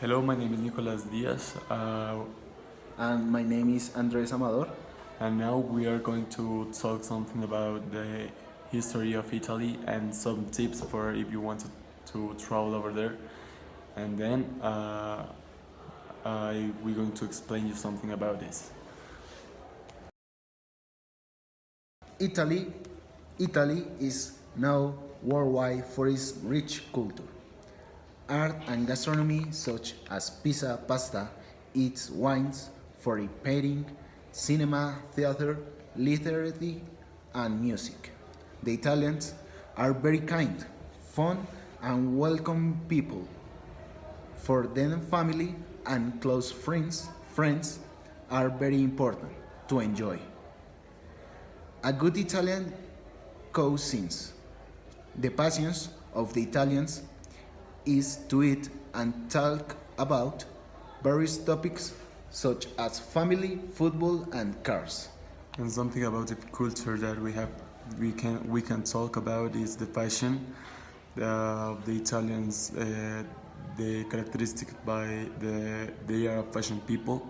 Hello, my name is Nicolas Diaz, And my name is Andres Amador. and now we are going to talk something about the history of Italy and some tips for if you want to travel over there. And then we're going to explain you something about this. Italy, Italy is now worldwide for its rich culture. Art and gastronomy such as pizza, pasta, its wines, foreign painting, cinema, theater, literature, and music. The Italians are very kind, fun, and welcome people. For them, family and close friends are very important to enjoy. A good Italian cuisines. The passions of the Italians is to eat and talk about various topics such as family, football, and cars. And something about the culture that we can talk about is the fashion of the Italians. The characteristic by they are fashion people.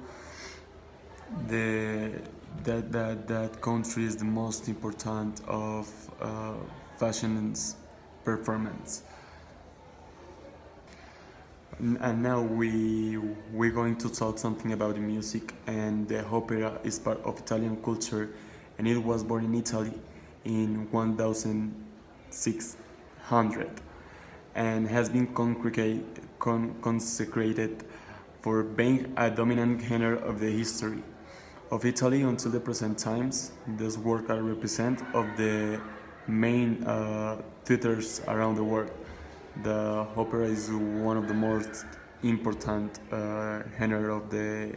The that country is the most important of fashion's performance. And now we're going to talk something about the music. And the opera is part of Italian culture, and it was born in Italy in 1600 and has been consecrated for being a dominant genre of the history of Italy until the present times. This work are represent of the main theaters around the world. The opera is one of the most important genre of the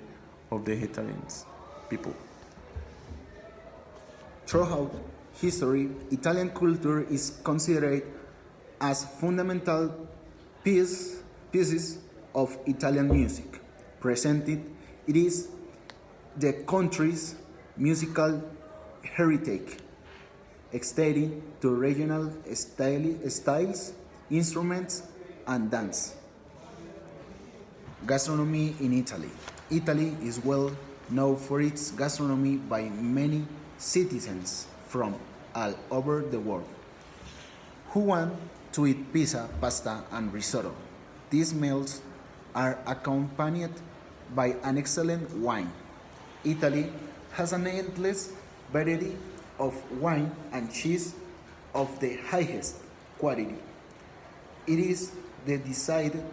Italians people. Throughout history, Italian culture is considered as fundamental pieces of Italian music. Presented, it is the country's musical heritage, extending to regional styles, instruments, and dance. Gastronomy in Italy. Italy is well known for its gastronomy by many citizens from all over the world who want to eat pizza, pasta, and risotto. These meals are accompanied by an excellent wine. Italy has an endless variety of wine and cheese of the highest quality. It is they decided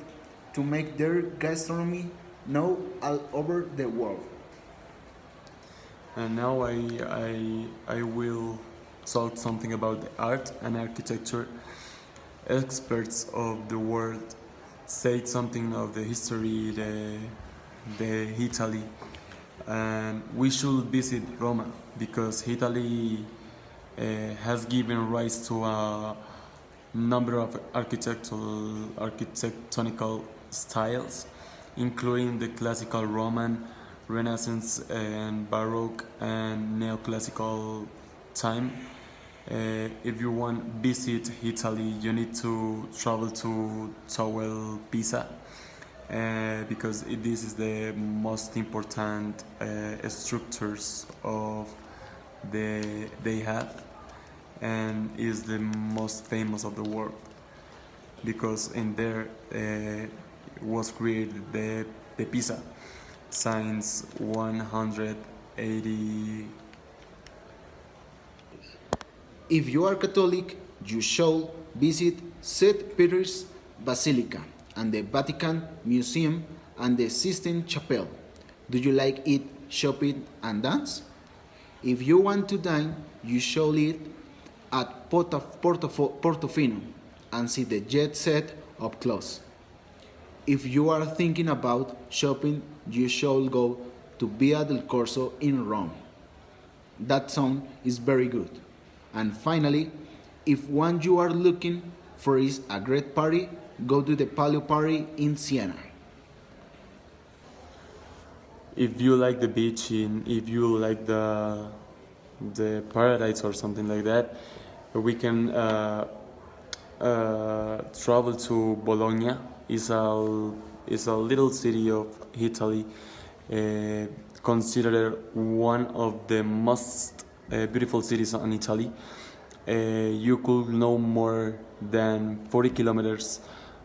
to make their gastronomy known all over the world. And now I will talk something about the art and architecture. Experts of the world say something of the history, the Italy, and we should visit Roma because Italy has given rise to a number of architectonical styles, including the classical Roman, Renaissance, and Baroque and neoclassical time. If you want to visit Italy, you need to travel to Tower Pisa because this is the most important structures of they have, and is the most famous of the world because in there was created the Pisa since 180. If you are Catholic, you should visit St. Peter's Basilica and the Vatican Museum and the Sistine Chapel. Do you like eat, shopping, and dance? If you want to dine, you should eat at Portofino and see the jet set up close. If you are thinking about shopping, you should go to Via del Corso in Rome. That sound is very good. And finally, if one you are looking for is a great party, go to the Palio Party in Siena. If you like the beach, if you like the paradise or something like that, we can travel to Bologna. It's a is a little city of Italy, considered one of the most beautiful cities in Italy. You could know more than 40 kilometers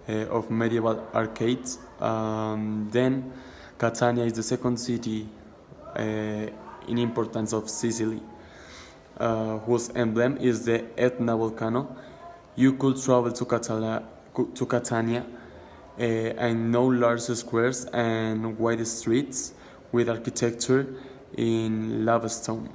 of medieval arcades. Then Catania is the second city in importance of Sicily, whose emblem is the Etna volcano. You could travel to Catania and know large squares and wide streets with architecture in lava stone.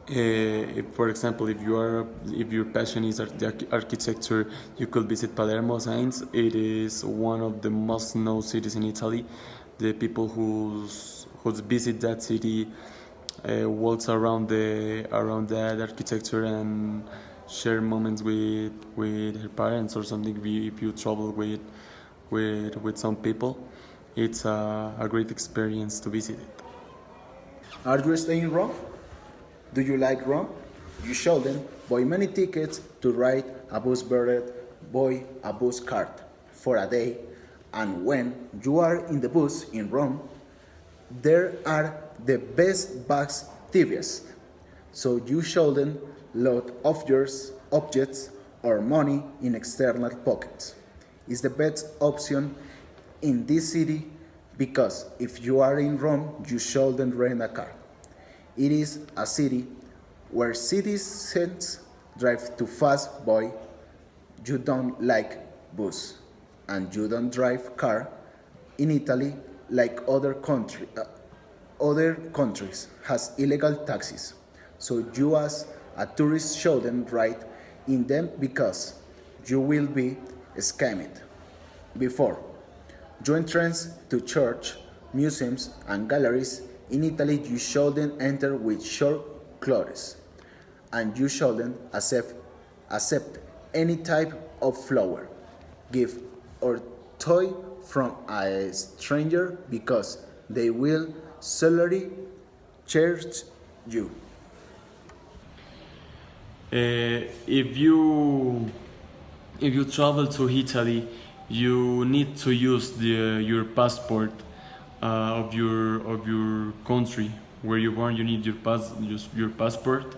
For example, if your passion is the architecture, you could visit Palermo Science. It is one of the most known cities in Italy. The people who visit that city walks around that architecture and share moments with her parents or something. If you travel with some people, it's a great experience to visit it. Are you staying in Rome? Do you like Rome? You shouldn't buy many tickets to ride a bus bird, buy a bus card for a day, and when you are in the bus in Rome, there are the best bags TVs. So you shouldn't load of your objects or money in external pockets. It's the best option in this city because if you are in Rome, you shouldn't rent a car. It is a city where citizens drive too fast, boy. You don't like bus, and you don't drive car. In Italy, like other countries, has illegal taxis. So you as a tourist shouldn't ride in them because you will be scammed. Before, you entrance to church, museums, and galleries. In Italy, you shouldn't enter with short clothes, and you shouldn't accept any type of flower, gift, or toy from a stranger because they will solely charge you. If you travel to Italy, you need to use your passport of your country where you born. You need your passport,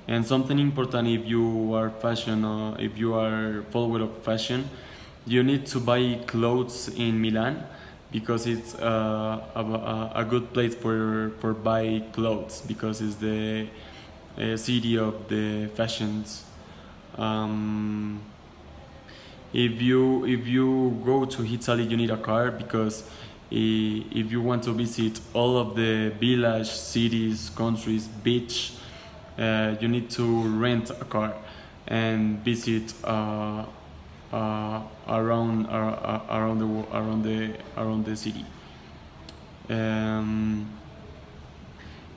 and something important if you are fashion if you are follower of fashion, you need to buy clothes in Milan because it's a good place for buy clothes because it's the city of the fashions. Um, if you go to Italy, you need a car because if you want to visit all of the village, cities, countries, beach, you need to rent a car and visit around the city. Um,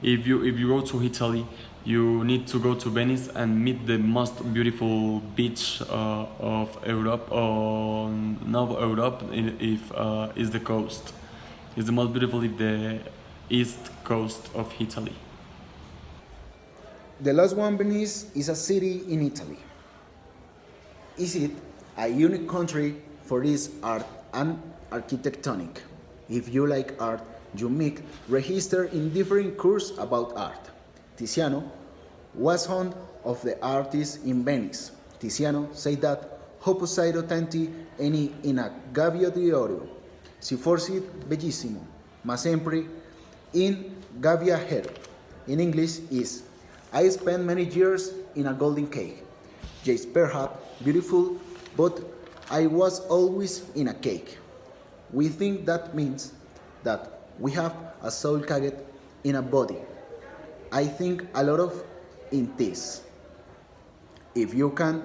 if you go to Italy, you need to go to Venice and meet the most beautiful beach of Europe or North Europe. If is the coast, it's the most beautiful in the east coast of Italy. The last one, Venice, is a city in Italy. Is it a unique country for its art and architectonic? If you like art, you may register in different courses about art. Tiziano was one of the artists in Venice. Tiziano said that ho posato tanti eni in a gabbia di oro, si forse bellissimo, ma sempre in gabbia her. In English is, I spent many years in a golden cake. Yes, perhaps beautiful, but I was always in a cake. We think that means that we have a soul caged in a body. I think a lot of in this. If you can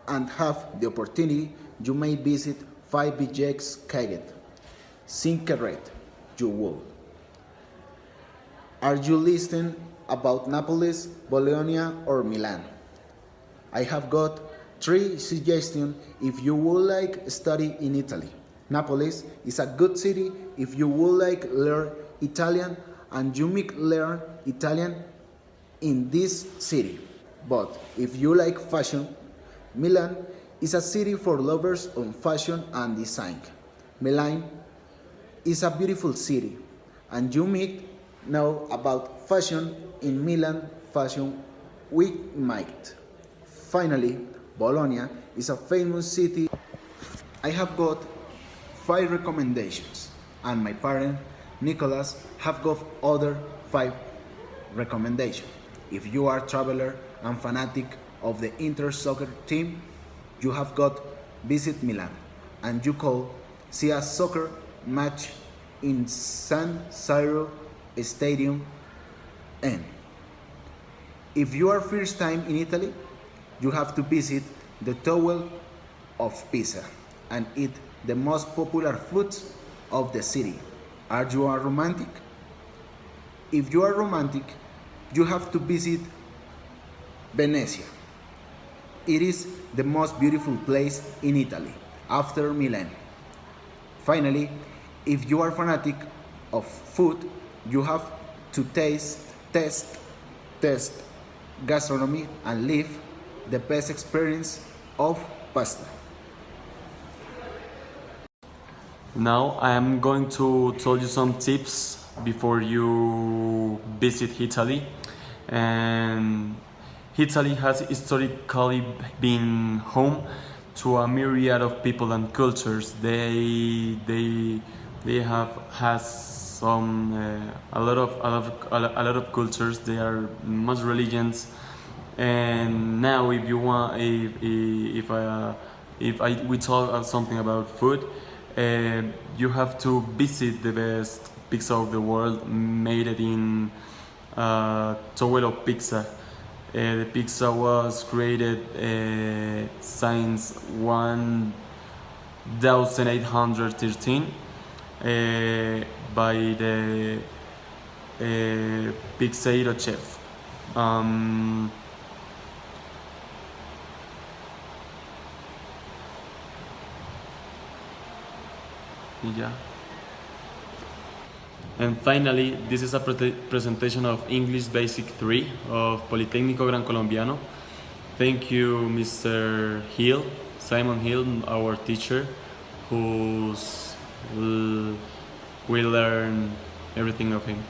and have the opportunity, you may visit 5 BJ's caged. Cinque you will. Are you listening about Naples, Bologna, or Milan? I have got 3 suggestions if you would like study in Italy. Naples is a good city if you would like learn Italian, and you may learn Italian in this city. But if you like fashion, Milan is a city for lovers of fashion and design. Milan is a beautiful city, and you might know about fashion in Milan Fashion Week might. Finally, Bologna is a famous city. I have got 5 recommendations, and my parent Nicholas have got other 5 recommendations. If you are a traveler and fanatic of the Inter soccer team, you have got visit Milan, and you could see a soccer match in San Siro Stadium. And if you are first time in Italy, you have to visit the Tower of Pisa and eat the most popular foods of the city. Are you a romantic? If you are romantic, you have to visit Venice. It is the most beautiful place in Italy after Milan. Finally, if you are fanatic of food, you have to test gastronomy and live the best experience of pasta. Now I am going to tell you some tips before you visit Italy. And Italy has historically been home to a myriad of people and cultures. They have has some a lot of cultures. They are much religions. And now, if you want, if I we talk something about food, you have to visit the best pizza of the world, made it in Tower of Pizza. The pizza was created since 1813 by the pizzeiro chef. Yeah. And finally, this is a presentation of English Basic 3 of Politécnico Gran Colombiano. Thank you, Mr. Hill, Simon Hill, our teacher, who we learn everything of him.